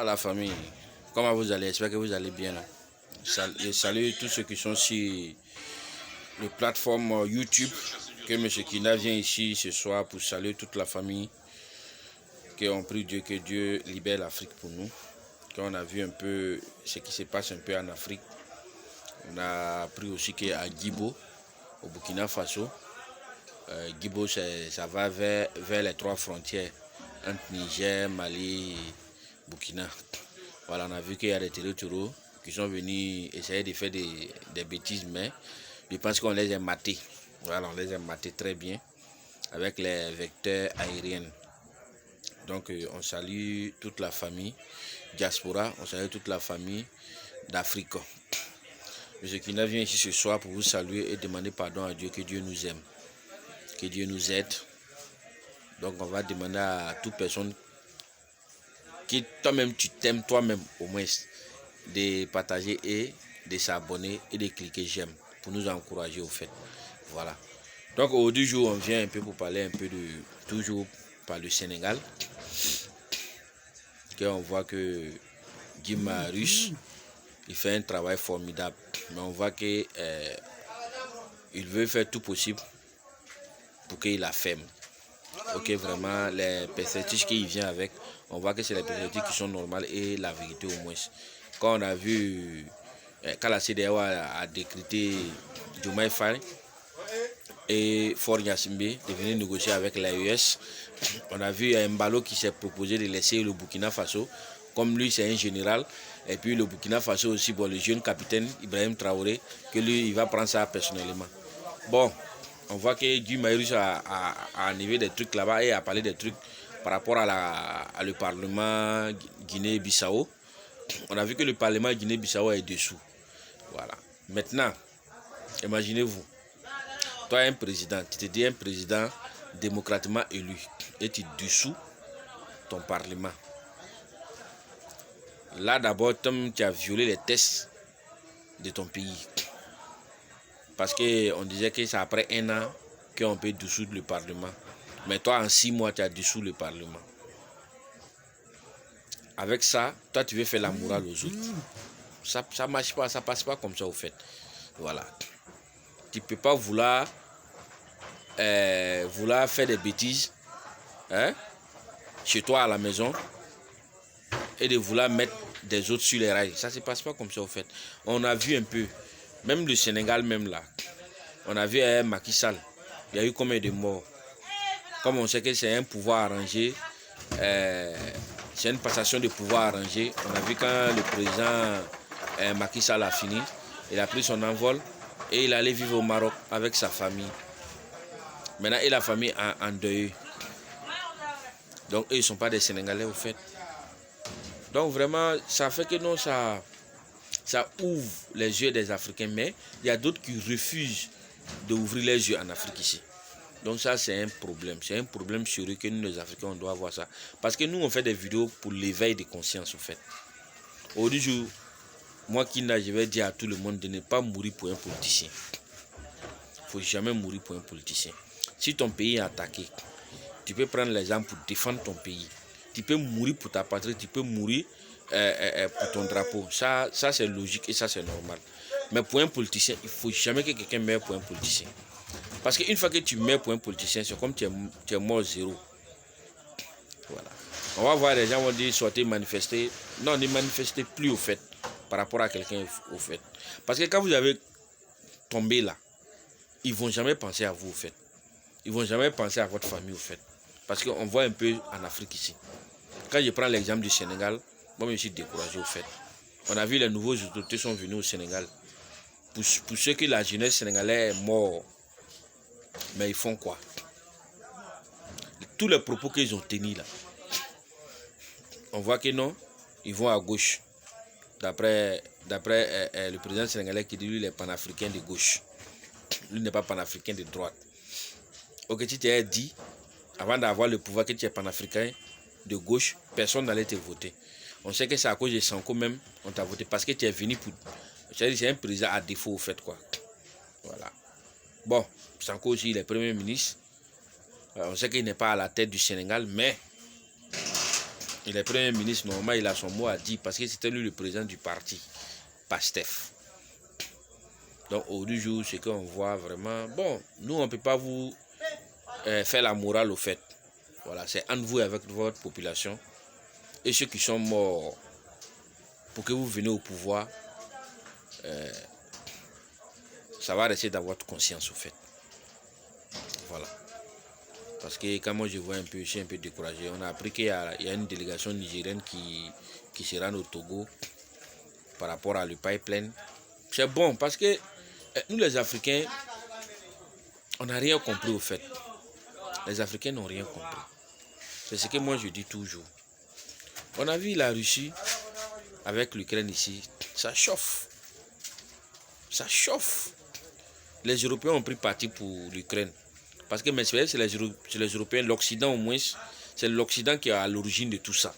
la famille, comment vous allez? J'espère que vous allez bien. Je salue tous ceux qui sont sur les plateformes YouTube. Que M. Kina vient ici ce soir pour saluer toute la famille. Qu'on prie Dieu, que Dieu libère l'Afrique pour nous. Qu'on a vu un peu ce qui se passe un peu en Afrique. On a appris aussi qu'à Guibo, au Burkina Faso, Guibo, ça va vers les trois frontières entre Niger, Mali, Burkina. Voilà, on a vu qu'il y a des territoriaux qui sont venus essayer de faire des bêtises, mais je pense qu'on les a matés. Voilà, on les a matés très bien avec les vecteurs aériens. Donc, on salue toute la famille diaspora, on salue toute la famille d'Afrique. M. Kina vient ici ce soir pour vous saluer et demander pardon à Dieu, que Dieu nous aime, que Dieu nous aide. Donc, on va demander à toute personne qui toi-même tu t'aimes toi-même au moins de partager et de s'abonner et de cliquer j'aime pour nous encourager au fait. Voilà. Donc aujourd'hui on vient un peu pour parler un peu de toujours par le Sénégal. On voit que Guy Marius il fait un travail formidable, mais on voit que il veut faire tout possible pour qu'il la ferme. Ok, vraiment les perspectives qu'il vient avec, on voit que c'est les perspectives qui sont normales et la vérité au moins. Quand on a vu, quand la CEDEAO a décrété Diomaye Faye et Faure Gnassingbé de venir négocier avec l'AES, on a vu Mbalo qui s'est proposé de laisser le Burkina Faso, comme lui c'est un général, et puis le Burkina Faso aussi, bon, le jeune capitaine Ibrahim Traoré, que lui il va prendre ça personnellement. Bon, on voit que Guy Marius a enlevé des trucs là-bas et a parlé des trucs par rapport à le Parlement Guinée-Bissau. On a vu que le Parlement Guinée-Bissau est dessous. Voilà. Maintenant, imaginez-vous, toi un président, tu te dis un président démocratiquement élu et tu dessous ton Parlement. Là d'abord, tu as violé les tests de ton pays. Parce qu'on disait que c'est après un an qu'on peut dissoudre le Parlement. Mais toi, en 6 mois, tu as dissous le Parlement. Avec ça, toi, tu veux faire la morale aux autres. Ça marche pas, ça passe pas comme ça au fait. Voilà. Tu peux pas vouloir faire des bêtises chez toi à la maison et de vouloir mettre des autres sur les rails. Ça se passe pas comme ça au fait. On a vu un peu, même le Sénégal même là, on a vu Macky Sall, il y a eu combien de morts. Comme on sait que c'est un pouvoir arrangé, c'est une passation de pouvoir arrangé. On a vu quand le président Macky Sall a fini, il a pris son envol et il allait vivre au Maroc avec sa famille. Maintenant, et la famille a endeuillé. Donc, eux, ils ne sont pas des Sénégalais au fait. Donc, vraiment, ça fait que non, ça ouvre les yeux des Africains. Mais il y a d'autres qui refusent d'ouvrir les yeux en Afrique ici. Donc ça, c'est un problème. C'est un problème sérieux que nous, les Africains, on doit voir ça. Parce que nous, on fait des vidéos pour l'éveil de conscience, au fait. Aujourd'hui, moi, Kina, je vais dire à tout le monde de ne pas mourir pour un politicien. Il ne faut jamais mourir pour un politicien. Si ton pays est attaqué, tu peux prendre l'exemple pour défendre ton pays. Tu peux mourir pour ta patrie, tu peux mourir pour ton drapeau. Ça c'est logique et ça, c'est normal. Mais pour un politicien, il ne faut jamais que quelqu'un meure pour un politicien. Parce qu'une fois que tu meurs pour un politicien, c'est comme tu es mort zéro. Voilà. On va voir les gens vont dire sortez manifester. Non, ne manifestez plus au fait par rapport à quelqu'un au fait. Parce que quand vous avez tombé là, ils ne vont jamais penser à vous au fait. Ils ne vont jamais penser à votre famille au fait. Parce qu'on voit un peu en Afrique ici. Quand je prends l'exemple du Sénégal, moi je suis découragé au fait. On a vu les nouveaux autorités sont venus au Sénégal. Pour ceux que la jeunesse sénégalaise est morte. Mais ils font quoi? Tous les propos qu'ils ont tenus là, on voit que non, ils vont à gauche. D'après le président sénégalais qui dit lui il est panafricain de gauche. Lui n'est pas panafricain de droite. Ok, tu t'es dit, avant d'avoir le pouvoir que tu es panafricain de gauche, personne n'allait te voter. On sait que c'est à cause de Sanko même, on t'a voté parce que tu es venu pour... C'est un président à défaut au fait quoi. Voilà. Bon, Sanko aussi il est premier ministre. On sait qu'il n'est pas à la tête du Sénégal, mais Et le premier ministre, normalement, il a son mot à dire parce que c'était lui le président du parti, PASTEF. Donc, au du jour, c'est qu'on voit vraiment... Bon, nous, on ne peut pas vous faire la morale au fait. Voilà, c'est entre vous et avec votre population. Et ceux qui sont morts pour que vous veniez au pouvoir, ça va rester dans votre conscience au fait. Voilà. Parce que quand moi je vois un peu, je suis un peu découragé. On a appris qu'il y a une délégation nigérienne qui se rend au Togo par rapport à le pipeline. C'est bon parce que nous les Africains, on n'a rien compris au fait. Les Africains n'ont rien compris. C'est ce que moi je dis toujours. On a vu la Russie avec l'Ukraine ici, ça chauffe. Ça chauffe. Les Européens ont pris parti pour l'Ukraine. Parce que c'est les Européens, l'Occident au moins, c'est l'Occident qui est à l'origine de tout ça.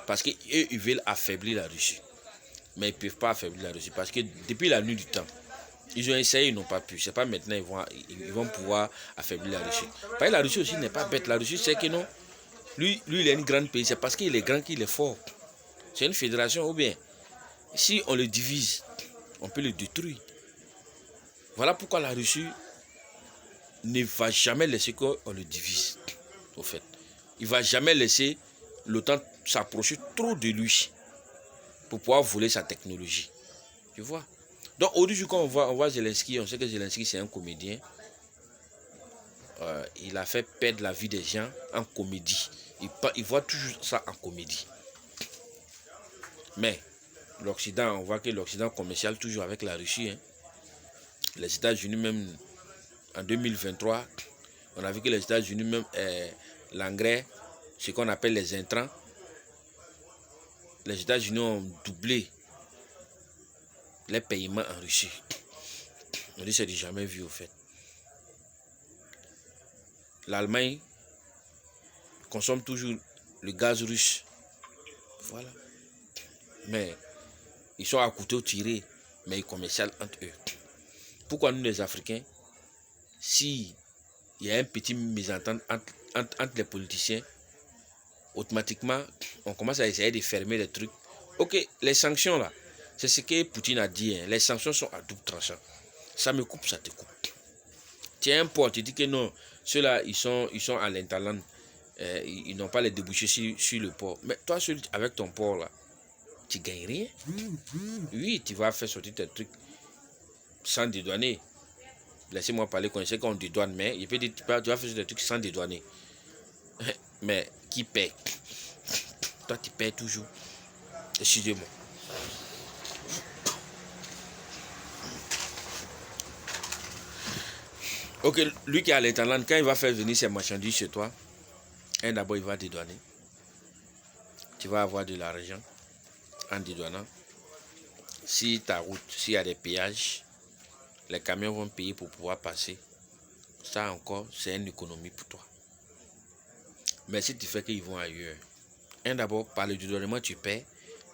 Parce qu'eux, ils veulent affaiblir la Russie. Mais ils ne peuvent pas affaiblir la Russie. Parce que depuis la nuit du temps, ils ont essayé, ils n'ont pas pu. C'est pas maintenant ils vont pouvoir affaiblir la Russie. Parce que la Russie aussi n'est pas bête. La Russie sait que non. Lui, il est un grand pays. C'est parce qu'il est grand qu'il est fort. C'est une fédération ou bien. Si on le divise, on peut le détruire. Voilà pourquoi la Russie ne va jamais laisser qu'on le divise, au fait. Il ne va jamais laisser l'OTAN s'approcher trop de lui pour pouvoir voler sa technologie. Tu vois? Donc, aujourd'hui, quand on voit Zelensky, on sait que Zelensky, c'est un comédien. Il a fait perdre la vie des gens en comédie. Il voit toujours ça en comédie. Mais, l'Occident, on voit que l'Occident commercial toujours avec la Russie. Hein. Les États-Unis, même en 2023, on a vu que les États-Unis, même l'engrais, ce qu'on appelle les intrants, les États-Unis ont doublé les paiements en Russie. On dit que c'est jamais vu au fait. L'Allemagne consomme toujours le gaz russe. Voilà. Mais ils sont à couteau tiré, mais ils commercialisent entre eux. Pourquoi nous les Africains, si il y a un petit mésentente entre les politiciens, automatiquement, on commence à essayer de fermer les trucs. Ok, les sanctions là, c'est ce que Poutine a dit. Hein. Les sanctions sont à double tranchant. Ça me coupe, ça te coupe. Tu as un port, tu dis que non, ceux-là, ils sont à l'interland. Ils n'ont pas les débouchés sur le port. Mais toi, avec ton port là, tu gagnes rien. Oui, tu vas faire sortir tes trucs sans dédouaner. Laissez-moi parler, quand je sais qu'on dédouane, mais il peut dire tu vas faire des trucs sans dédouaner. Mais qui paie? Toi, tu paies toujours. Excusez-moi. Ok, lui qui est à l'interland, quand il va faire venir ses marchandises chez toi, d'abord il va dédouaner. Tu vas avoir de l'argent en dédouanant. Si ta route, s'il y a des péages, les camions vont payer pour pouvoir passer. Ça encore, c'est une économie pour toi. Mais si tu fais qu'ils vont ailleurs, d'abord, par le dédouanement, tu paies.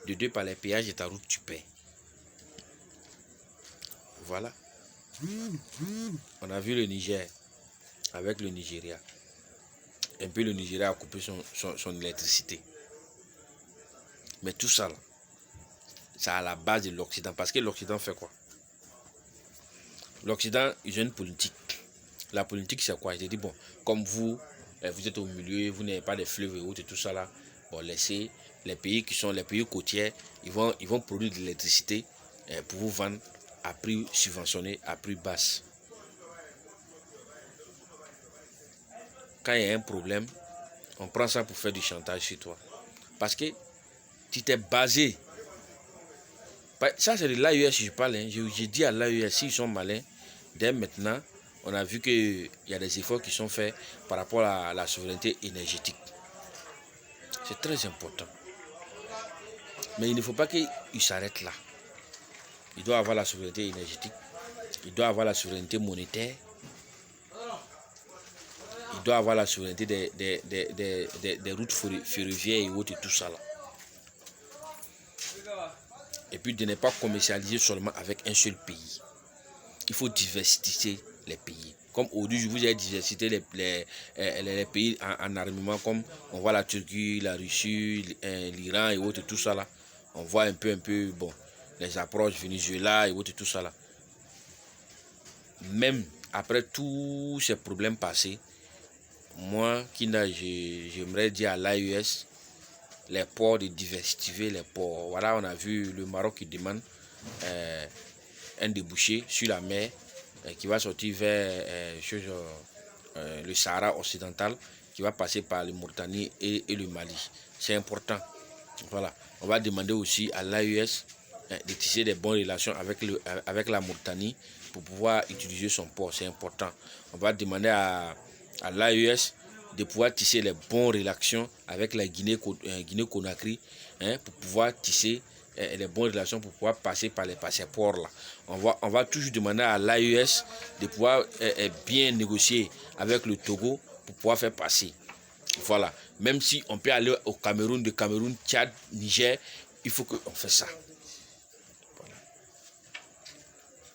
De deux, par les péages de ta route, tu paies. Voilà. On a vu le Niger avec le Nigeria. Un peu le Nigeria a coupé son électricité. Mais tout ça, là, c'est à la base de l'Occident. Parce que l'Occident fait quoi? L'Occident, ils ont une politique. La politique, c'est quoi? Ils disent, bon, comme vous êtes au milieu, vous n'avez pas de fleuves et autres et tout ça là, bon, laissez les pays qui sont les pays côtiers, ils vont produire de l'électricité pour vous vendre à prix subventionné, à prix basse. Quand il y a un problème, on prend ça pour faire du chantage sur toi. Parce que tu t'es basé. Ça, c'est de l'AES, je parle. Hein. J'ai dit à l'AES, s'ils sont malins, dès maintenant, on a vu qu'il y a des efforts qui sont faits par rapport à la souveraineté énergétique. C'est très important. Mais il ne faut pas qu'il s'arrête là. Il doit avoir la souveraineté énergétique. Il doit avoir la souveraineté monétaire. Il doit avoir la souveraineté des routes ferroviaires et autres et tout ça là. Et puis de ne pas commercialiser seulement avec un seul pays. Il faut diversifier les pays. Comme aujourd'hui, je vous ai cité les pays en armement, comme on voit la Turquie, la Russie, l'Iran et autres, tout ça là. On voit un peu, bon, les approches Venezuela et autres, tout ça là. Même après tous ces problèmes passés, moi, j'aimerais dire à l'AES, les ports de diversifier les ports. Voilà, on a vu le Maroc qui demande un débouché sur la mer qui va sortir vers le Sahara occidental, qui va passer par le Mauritanie et le Mali. C'est important. Voilà. On va demander aussi à l'AES de tisser des bonnes relations avec la Mauritanie pour pouvoir utiliser son port. C'est important. On va demander à l'AES de pouvoir tisser les bonnes relations avec la Guinée-Conakry pour pouvoir tisser les bonnes relations pour pouvoir passer par les passeports là. On va toujours demander à l'AES de pouvoir bien négocier avec le Togo pour pouvoir faire passer. Voilà. Même si on peut aller au Cameroun, de Cameroun, Tchad, Niger, il faut qu'on fasse ça. Voilà.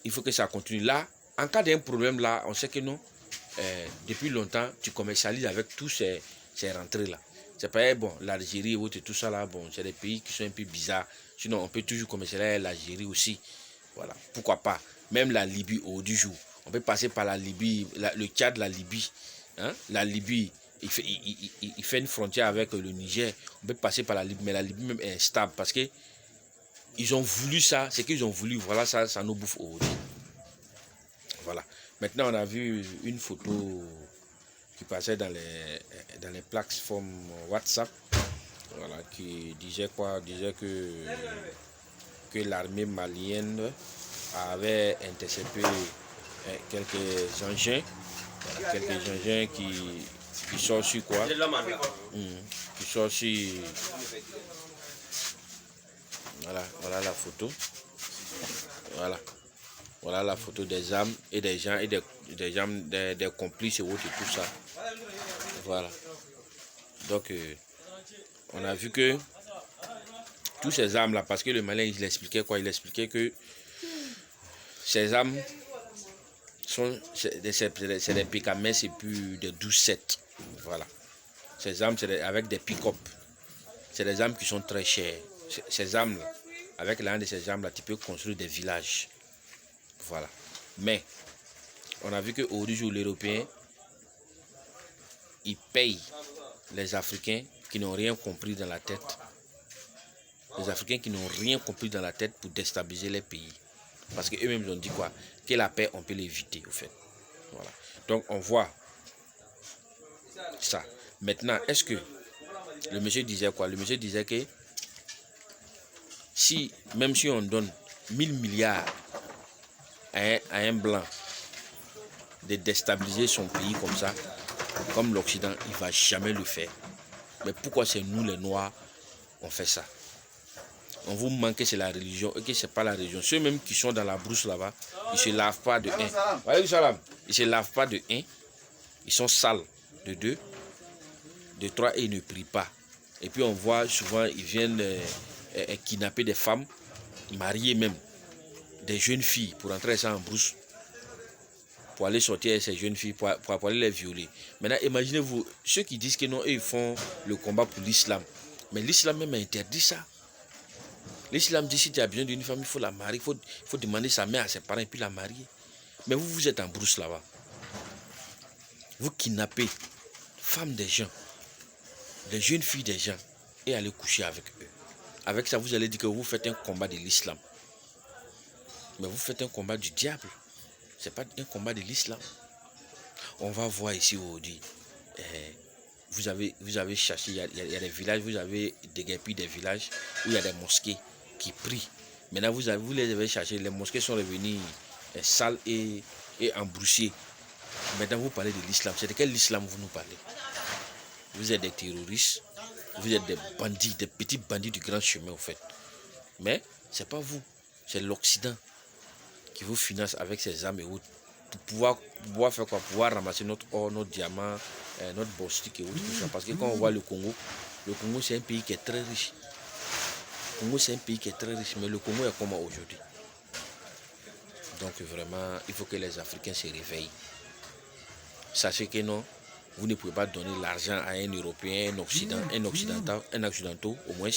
Il faut que ça continue. Là, en cas d'un problème là, on sait que non. Depuis longtemps, tu commercialises avec tous ces rentrées-là. C'est pas bon, l'Algérie et tout ça là, bon, c'est des pays qui sont un peu bizarres. Sinon, on peut toujours commercialiser l'Algérie aussi. Voilà, pourquoi pas. Même la Libye au du jour. On peut passer par la Libye, le Tchad, la Libye. Hein? La Libye, il fait une frontière avec le Niger. On peut passer par la Libye, mais la Libye même est stable parce que ils ont voulu ça, c'est qu'ils ont voulu. Voilà, ça nous bouffe aujourd'hui. Voilà. Maintenant, on a vu une photo qui passait dans les plateformes WhatsApp, voilà, qui disait quoi? Disait que l'armée malienne avait intercepté quelques engins, voilà, quelques engins qui sont sur quoi? Qui sont sur... Voilà la photo. Voilà la photo des armes et des gens et des complices et autres et tout ça. Voilà. Donc, on a vu que tous ces armes là, parce que le Malien il expliquait quoi? Il expliquait que ces armes c'est des PKM, c'est plus de 12-7. Voilà. Ces armes, c'est avec des pick-up. C'est des armes qui sont très chères. Ces armes là, avec l'un de ces armes là, tu peux construire des villages. Voilà. Mais on a vu qu'aujourd'hui, l'Européen, il paye les Africains qui n'ont rien compris dans la tête. Les Africains qui n'ont rien compris dans la tête pour déstabiliser les pays. Parce qu'eux-mêmes ont dit quoi? Que la paix, on peut l'éviter, au fait. Voilà. Donc, on voit ça. Maintenant, est-ce que le monsieur disait quoi? Le monsieur disait que même si on donne 1000 milliards à un blanc de déstabiliser son pays comme ça, comme l'Occident, il ne va jamais le faire. Mais pourquoi c'est nous les Noirs, on fait ça? On vous manque que c'est la religion et que c'est pas la religion. Ceux même qui sont dans la brousse là-bas, ils ne se lavent pas de 1. Ils ne se lavent pas de 1. Ils sont sales de 2. De 3 et ils ne prient pas. Et puis on voit souvent, ils viennent kidnapper des femmes, mariées même, des jeunes filles pour entrer ça en brousse. Pour aller sortir avec ces jeunes filles, pour aller les violer. Maintenant, imaginez-vous, ceux qui disent que non, eux, ils font le combat pour l'islam. Mais l'islam même interdit ça. L'islam dit si tu as besoin d'une femme, il faut la marier, il faut demander sa mère à ses parents et puis la marier. Mais vous êtes en brousse là-bas. Vous kidnappez femmes des gens, les jeunes filles des gens, et allez coucher avec eux. Avec ça, vous allez dire que vous faites un combat de l'islam. Mais vous faites un combat du diable. Ce n'est pas un combat de l'islam. On va voir ici aujourd'hui. Vous avez cherché, il y a des villages, vous avez déguerpi des villages où il y a des mosquées qui prient. Maintenant, vous les avez cherchés, les mosquées sont revenues sales et embroussées. Maintenant, vous parlez de l'islam. C'est de quel islam vous nous parlez? Vous êtes des terroristes, vous êtes des bandits, des petits bandits du grand chemin, au fait. Mais ce n'est pas vous, c'est l'Occident qui vous finance avec ses armes et autres pour pouvoir faire quoi? Pouvoir ramasser notre or, notre diamant, notre borstique et autres. Parce que quand on voit le Congo c'est un pays qui est très riche. Le Congo c'est un pays qui est très riche, mais le Congo est comment aujourd'hui? Donc vraiment, il faut que les Africains se réveillent. sachez que non, vous ne pouvez pas donner l'argent à un Européen, un Occidental au moins,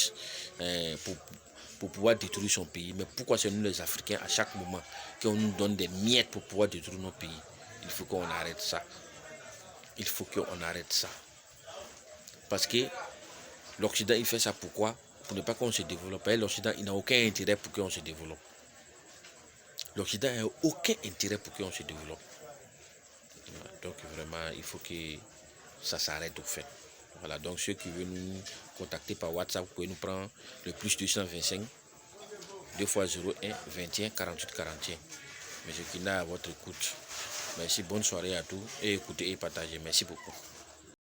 pour pouvoir détruire son pays. Mais pourquoi c'est nous les Africains, à chaque moment, qu'on nous donne des miettes pour pouvoir détruire nos pays? Il faut qu'on arrête ça. Il faut qu'on arrête ça. Parce que l'Occident, il fait ça pourquoi? Pour ne pas qu'on se développe. Et l'Occident, il n'a aucun intérêt pour qu'on se développe. L'Occident n'a aucun intérêt pour qu'on se développe. Donc vraiment, il faut que ça s'arrête au fait. Voilà, donc ceux qui veulent nous contacter par WhatsApp, vous pouvez nous prendre le plus 225 2 x 01 21 48 41. M. Kina à votre écoute. Merci, bonne soirée à tous et écoutez et partagez. Merci beaucoup.